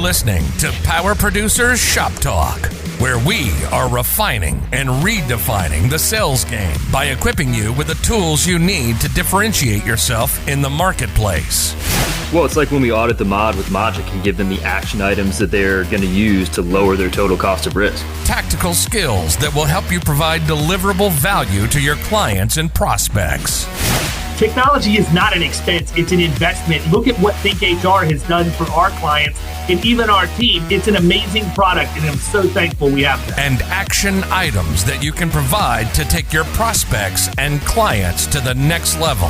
listening to Power Producers Shop Talk, where we are refining and redefining the sales game by equipping you with the tools you need to differentiate yourself in the marketplace. Well, it's like when we audit the mod with Logic and give them the action items that they're going to use to lower their total cost of risk. Tactical skills that will help you provide deliverable value to your clients and prospects. Technology is not an expense, it's an investment. Look at what Think HR has done for our clients and even our team. It's an amazing product, and I'm so thankful we have that. And action items that you can provide to take your prospects and clients to the next level.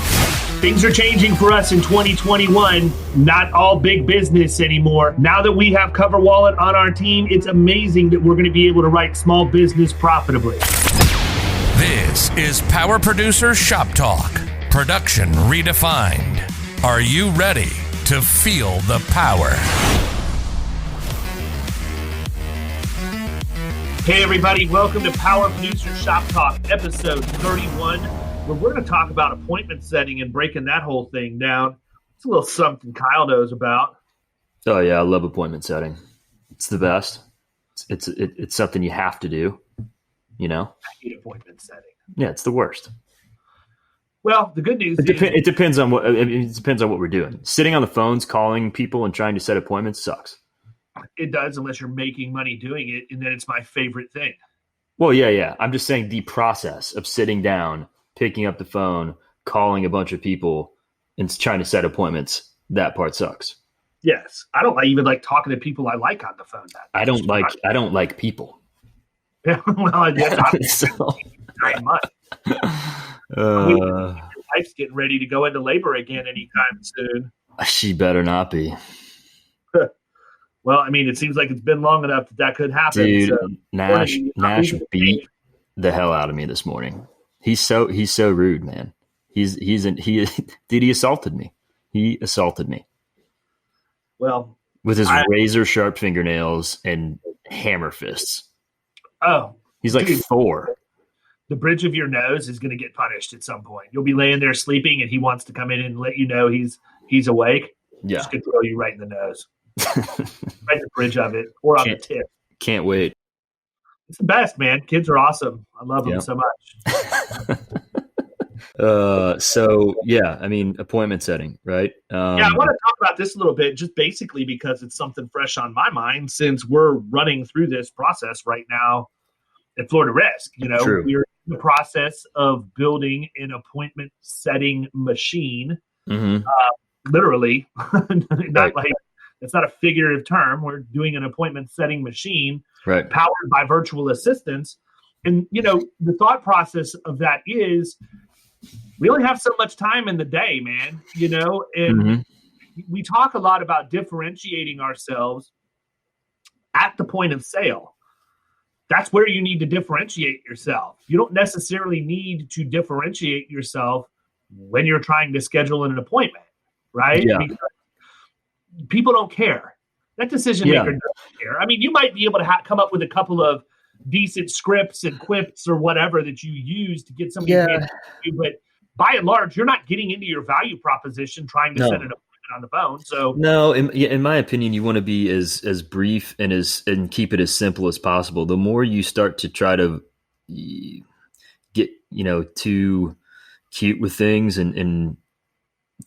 Things are changing for us in 2021. Not all big business anymore. Now that we have Cover Wallet on our team, it's amazing that we're going to be able to write small business profitably. This is Power Producer Shop Talk. Production redefined. Are you ready to feel the power? Hey everybody, welcome to Power Producer Shop Talk, episode 31, where we're going to talk about appointment setting and breaking that whole thing down. It's a little something Kyle knows about. Oh yeah, I love appointment setting. It's the best. It's something you have to do. You know, I hate appointment setting. Yeah, it's the worst. Well, the good news is it depends on what we're doing. Sitting on the phones, calling people, and trying to set appointments sucks. It does, unless you're making money doing it, and then it's my favorite thing. Well, yeah. I'm just saying the process of sitting down, picking up the phone, calling a bunch of people, and trying to set appointments, that part sucks. Yes, I don't even like talking to people I like on the phone. I don't like people. Yeah, well, I guess So. very much. Your wife's getting ready to go into labor again anytime soon. She better not be. Well, I mean, it seems like it's been long enough that could happen. Dude, so, Nash beat the hell out of me this morning. He's so rude, man. He assaulted me. He assaulted me. Well, with his razor sharp fingernails and hammer fists. Oh, he's like dude, Thor. The bridge of your nose is going to get punished at some point. You'll be laying there sleeping, and he wants to come in and let you know he's awake. Yeah, just going to throw you right in the nose, right in the bridge of it, or on the tip. Can't wait. It's the best, man. Kids are awesome. I love them so much. So yeah, I mean, appointment setting, right? Yeah, I want to talk about this a little bit, just basically because it's something fresh on my mind since we're running through this process right now at Florida Risk. You know, True. We're in the process of building an appointment setting machine. Mm-hmm. Literally, not right. like it's not a figurative term. We're doing an appointment setting machine, right, powered by virtual assistants. And you know, the thought process of that is we only have so much time in the day, man. You know, and we talk a lot about differentiating ourselves at the point of sale. That's where you need to differentiate yourself. You don't necessarily need to differentiate yourself when you're trying to schedule an appointment, right? Yeah. Because people don't care. That decision maker doesn't care. I mean, you might be able to come up with a couple of decent scripts and quips or whatever that you use to get somebody to pay attention to, but by and large, you're not getting into your value proposition trying to set an appointment on the phone. So no, in my opinion, you want to be as brief and keep it as simple as possible. The more you start to try to get, too cute with things and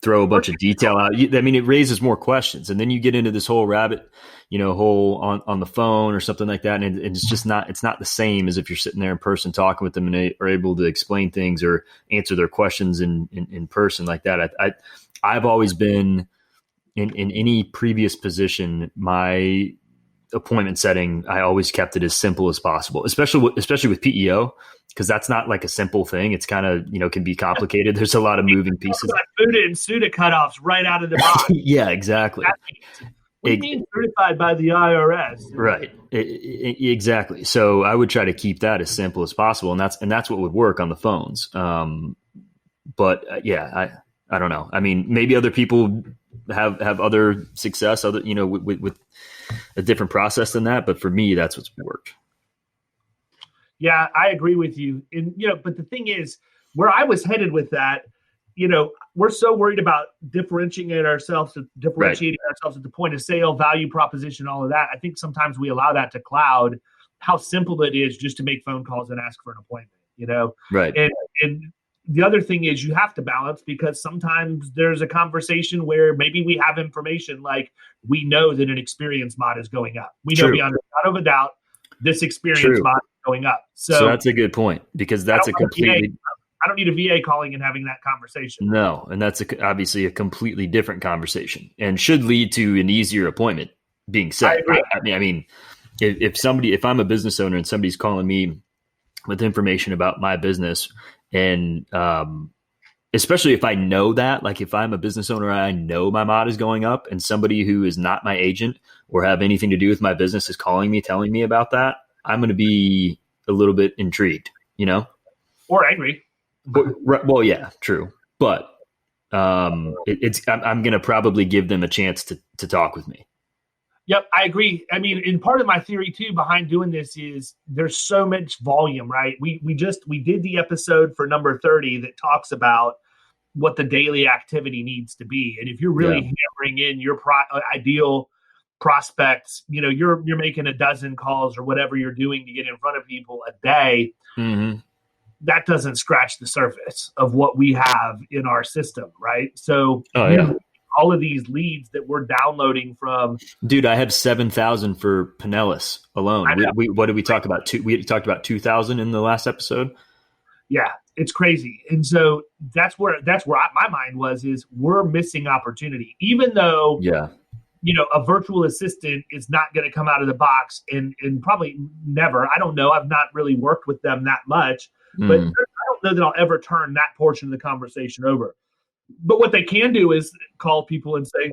throw a bunch of detail out, I mean, it raises more questions, and then you get into this whole rabbit hole on the phone or something like that, and it's just not the same as if you're sitting there in person talking with them and they are able to explain things or answer their questions in person like that. I've always been in any previous position, my appointment setting, I always kept it as simple as possible, especially with PEO, because that's not like a simple thing. It's kind of, can be complicated. There's a lot of moving pieces. FUTA and SUTA cutoffs right out of the box. Yeah, exactly. We're being certified by the IRS. Right. Exactly. So I would try to keep that as simple as possible. And that's what would work on the phones. But I don't know. I mean, maybe other people have other success, with a different process than that. But for me, that's what's worked. Yeah, I agree with you. And, but the thing is, where I was headed with that we're so worried about differentiating ourselves at the point of sale, value proposition, all of that. I think sometimes we allow that to cloud how simple it is just to make phone calls and ask for an appointment, Right. And the other thing is you have to balance, because sometimes there's a conversation where maybe we have information like we know that an experience mod is going up. We know beyond a shadow of a doubt this experience mod is going up. So that's a good point, because that's I don't need a VA calling and having that conversation. No, and that's obviously a completely different conversation and should lead to an easier appointment being set. I mean, if I'm a business owner and somebody's calling me with information about my business, and especially if I know that, like if I'm a business owner, I know my mod is going up, and somebody who is not my agent or have anything to do with my business is calling me, telling me about that, I'm going to be a little bit intrigued, or angry. Well, yeah, true. But I'm going to probably give them a chance to talk with me. Yep, I agree. I mean, and part of my theory too behind doing this is there's so much volume, right? We did the episode for number 30 that talks about what the daily activity needs to be, and if you're really hammering in your ideal prospects, you're making a dozen calls or whatever you're doing to get in front of people a day. Mm-hmm. That doesn't scratch the surface of what we have in our system, right? So all of these leads that we're downloading from. Dude, I have 7,000 for Pinellas alone. What did we talk about? We talked about 2,000 in the last episode. Yeah, it's crazy. And so that's where my mind is we're missing opportunity, even though, a virtual assistant is not going to come out of the box and probably never. I don't know. I've not really worked with them that much. But I don't know that I'll ever turn that portion of the conversation over. But what they can do is call people and say,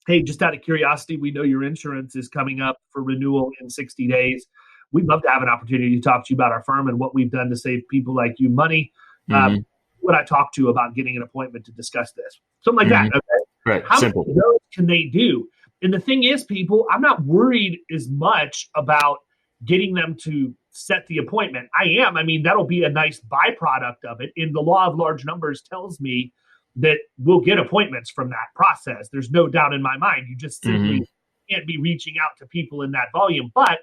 hey, just out of curiosity, we know your insurance is coming up for renewal in 60 days. We'd love to have an opportunity to talk to you about our firm and what we've done to save people like you money. Would I talk to you about getting an appointment to discuss this? Something like that. Okay? Right. How Simple. many of those can they do? And the thing is, people, I'm not worried as much about getting them to set the appointment. I mean, that'll be a nice byproduct of it. And the law of large numbers tells me that we'll get appointments from that process. There's no doubt in my mind. You just simply can't be reaching out to people in that volume. But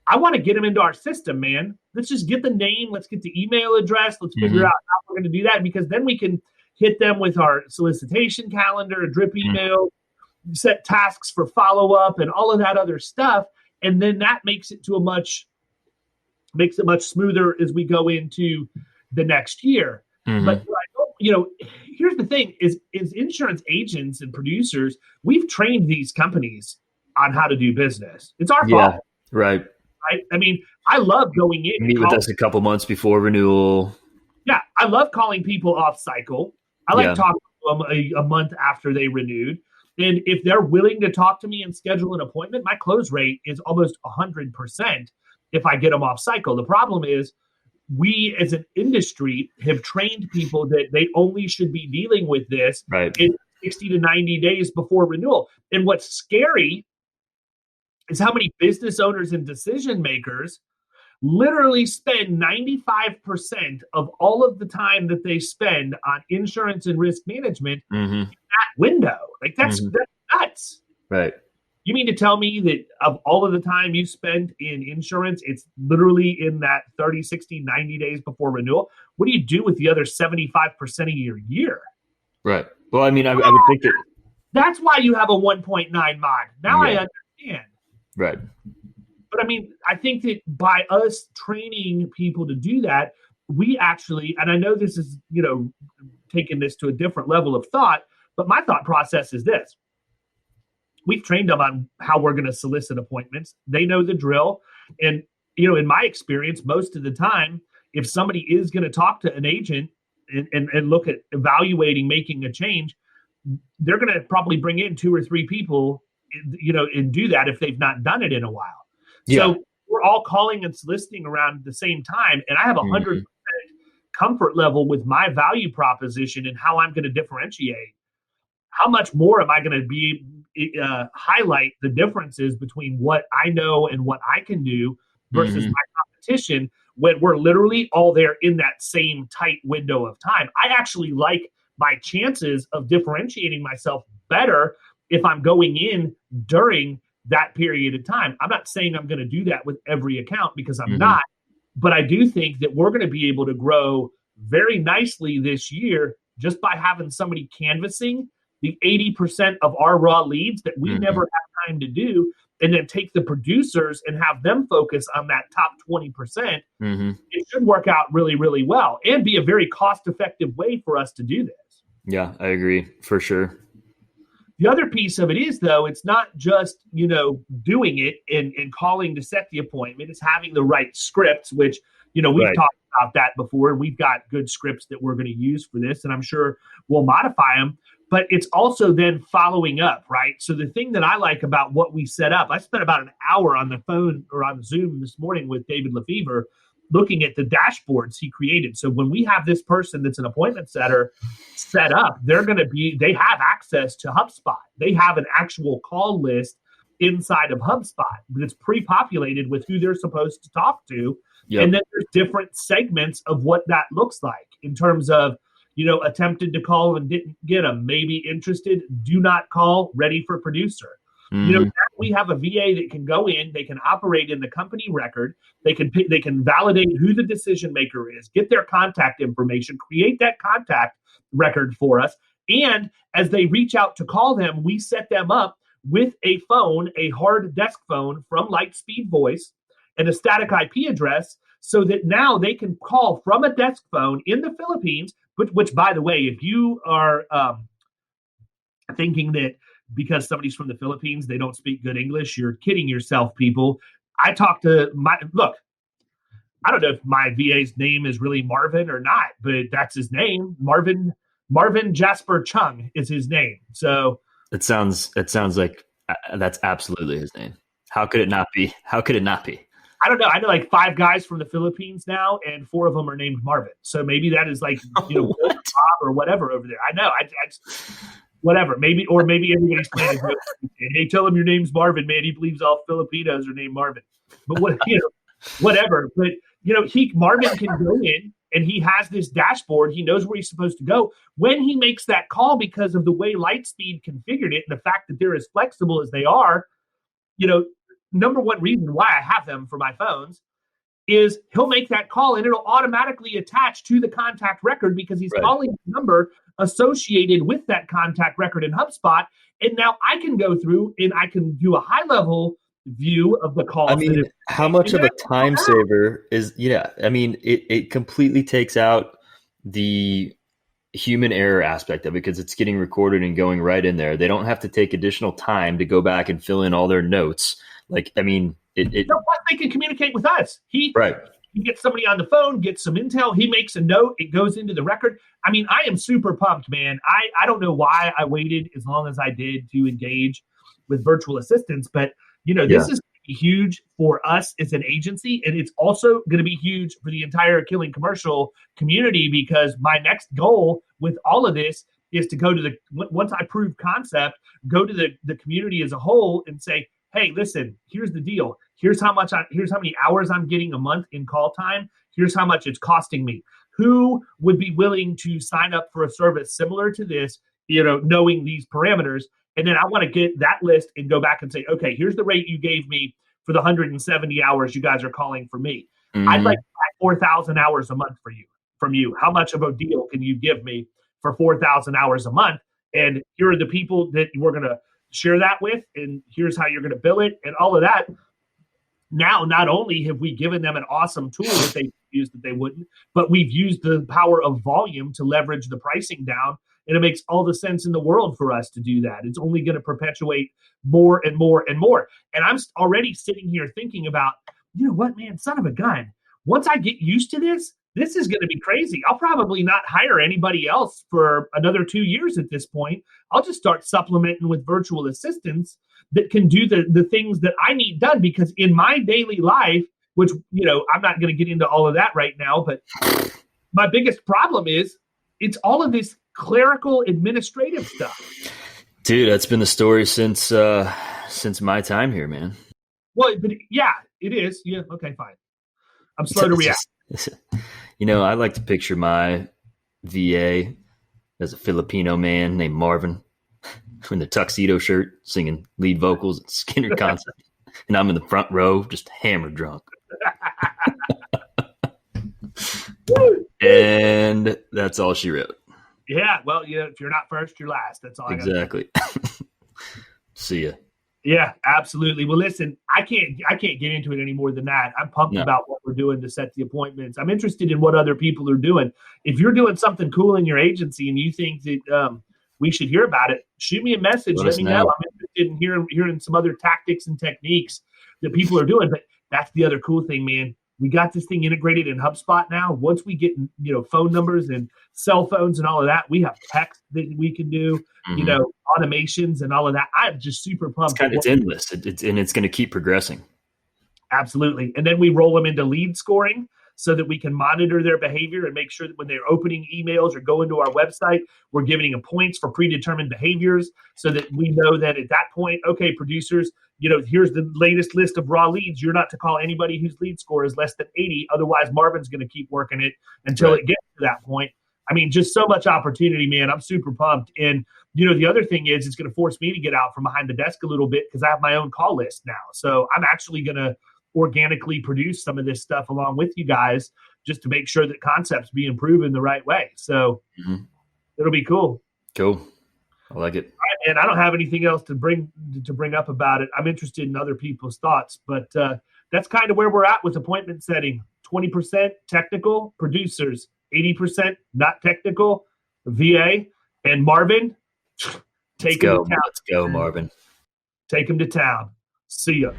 I want to get them into our system, man. Let's just get the name. Let's get the email address. Let's figure out how we're going to do that, because then we can hit them with our solicitation calendar, a drip email, set tasks for follow-up and all of that other stuff. And then that makes it much smoother as we go into the next year. But here's the thing: is insurance agents and producers, we've trained these companies on how to do business. It's our fault, right? I mean, I love going in. Meet with us a couple months before renewal. Yeah, I love calling people off cycle. I like talking to them a month after they renewed. And if they're willing to talk to me and schedule an appointment, my close rate is almost 100% if I get them off cycle. The problem is we as an industry have trained people that they only should be dealing with this in 60 to 90 days before renewal. And what's scary is how many business owners and decision makers literally spend 95% of all of the time that they spend on insurance and risk management in that window. Like that's nuts. Right. You mean to tell me that of all of the time you spend in insurance, it's literally in that 30, 60, 90 days before renewal? What do you do with the other 75% of your year? Right. Well, I mean, I would think that that's why you have a 1.9 mod. Now I understand. Right. But I mean, I think that by us training people to do that, we actually, and I know this is, taking this to a different level of thought, but my thought process is this. We've trained them on how we're going to solicit appointments. They know the drill. And, in my experience, most of the time, if somebody is going to talk to an agent and look at evaluating, making a change, they're going to probably bring in 2 or 3 people, and do that if they've not done it in a while. Yeah. So we're all calling and soliciting around the same time. And I have 100% comfort level with my value proposition and how I'm going to differentiate. How much more am I going to be highlight the differences between what I know and what I can do versus my competition when we're literally all there in that same tight window of time. I actually like my chances of differentiating myself better if I'm going in during that period of time. I'm not saying I'm going to do that with every account because I'm not, but I do think that we're going to be able to grow very nicely this year just by having somebody canvassing the 80% of our raw leads that we never have time to do, and then take the producers and have them focus on that top 20%. It should work out really, really well and be a very cost-effective way for us to do this. Yeah, I agree for sure. The other piece of it is, though, it's not just, doing it and calling to set the appointment. It's having the right scripts, which, we've talked about that before. And we've got good scripts that we're going to use for this, and I'm sure we'll modify them. But it's also then following up, right? So the thing that I like about what we set up, I spent about an hour on the phone or on Zoom this morning with David Lefevre looking at the dashboards he created. So when we have this person that's an appointment setter set up, they have access to HubSpot. They have an actual call list inside of HubSpot that's pre-populated with who they're supposed to talk to. Yep. And then there's different segments of what that looks like in terms of, attempted to call and didn't get them, maybe interested, do not call, ready for producer. Now we have a VA that can go in, they can operate in the company record, they can validate who the decision maker is, get their contact information, create that contact record for us. And as they reach out to call them, we set them up with a phone, a hard desk phone from Lightspeed Voice and a static IP address, so that now they can call from a desk phone in the Philippines, which by the way, if you are thinking that because somebody's from the Philippines, they don't speak good English, you're kidding yourself, people. I talked to I don't know if my VA's name is really Marvin or not, but that's his name. Marvin Jasper Chung is his name. So it sounds like that's absolutely his name. How could it not be? I don't know. I know like 5 guys from the Philippines now, and 4 of them are named Marvin. So maybe that is like, Bob or whatever over there. I know. I whatever. Maybe everybody's playing. Hey, tell him your name's Marvin, man. He believes all Filipinos are named Marvin. But whatever. But Marvin can go in and he has this dashboard. He knows where he's supposed to go when he makes that call, because of the way Lightspeed configured it and the fact that they're as flexible as they are. Number one reason why I have them for my phones is he'll make that call and it'll automatically attach to the contact record because he's calling the number associated with that contact record in HubSpot. And now I can go through and I can do a high level view of the call. I mean, how much of a time saver is, it completely takes out the human error aspect of it because it's getting recorded and going right in there. They don't have to take additional time to go back and fill in all their notes. Plus they can communicate with us. He gets somebody on the phone, gets some intel. He makes a note. It goes into the record. I mean, I am super pumped, man. I don't know why I waited as long as I did to engage with virtual assistants, but this is huge for us as an agency, and it's also going to be huge for the entire Killing Commercial community, because my next goal with all of this is to go to once I prove concept, go to the community as a whole and say, hey, listen, here's the deal. Here's how many hours I'm getting a month in call time. Here's how much it's costing me. Who would be willing to sign up for a service similar to this, knowing these parameters? And then I want to get that list and go back and say, okay, here's the rate you gave me for the 170 hours you guys are calling for me. I'd like 4,000 hours a month from you. How much of a deal can you give me for 4,000 hours a month? And here are the people that we're going to share that with, and here's how you're going to bill it and all of that. Now, not only have we given them an awesome tool that they use that they wouldn't, but we've used the power of volume to leverage the pricing down. And it makes all the sense in the world for us to do that. It's only going to perpetuate more and more and more. And I'm already sitting here thinking about, what, man, son of a gun. Once I get used to this is going to be crazy. I'll probably not hire anybody else for another 2 years at this point. I'll just start supplementing with virtual assistants that can do the things that I need done, because in my daily life, which, I'm not going to get into all of that right now, but my biggest problem is it's all of this clerical administrative stuff. Dude, that's been the story since my time here, man. Well, but yeah, it is. Yeah. Okay, fine. I'm slow to react. I like to picture my VA as a Filipino man named Marvin in the tuxedo shirt singing lead vocals at Skinner concert. And I'm in the front row just hammered drunk. And that's all she wrote. Yeah, well, if you're not first, you're last. That's all. Exactly. See ya. Yeah, absolutely. Well, listen, I can't get into it any more than that. I'm pumped about what we're doing to set the appointments. I'm interested in what other people are doing. If you're doing something cool in your agency and you think that we should hear about it, shoot me a message. Let me know. I'm interested in hearing some other tactics and techniques that people are doing. But that's the other cool thing, man. We got this thing integrated in HubSpot now. Once we get, phone numbers and cell phones and all of that, we have text that we can do, automations and all of that. I'm just super pumped. It's endless. It's going to keep progressing. Absolutely. And then we roll them into lead scoring so that we can monitor their behavior and make sure that when they're opening emails or going to our website, we're giving them points for predetermined behaviors so that we know that at that point, okay, producers, here's the latest list of raw leads. You're not to call anybody whose lead score is less than 80. Otherwise, Marvin's going to keep working it until it gets to that point. I mean, just so much opportunity, man. I'm super pumped. And, the other thing is it's going to force me to get out from behind the desk a little bit because I have my own call list now. So I'm actually going to organically produce some of this stuff along with you guys just to make sure that concepts being proven the right way. So it'll be cool. Cool. I like it. And I don't have anything else to bring up about it. I'm interested in other people's thoughts, but that's kind of where we're at with appointment setting. 20% technical producers, 80% not technical VA, and Marvin, take him to town. Let's go, Marvin. Take him to town. See ya.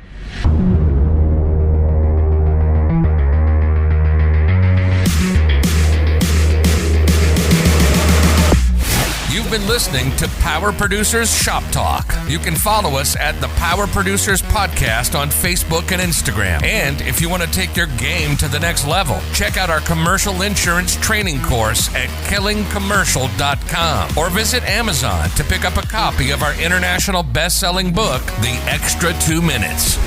You've been listening to Power Producers Shop Talk. You can follow us at the Power Producers Podcast on Facebook and Instagram. And if you want to take your game to the next level, check out our commercial insurance training course at killingcommercial.com or visit Amazon to pick up a copy of our international best-selling book, The Extra 2 Minutes.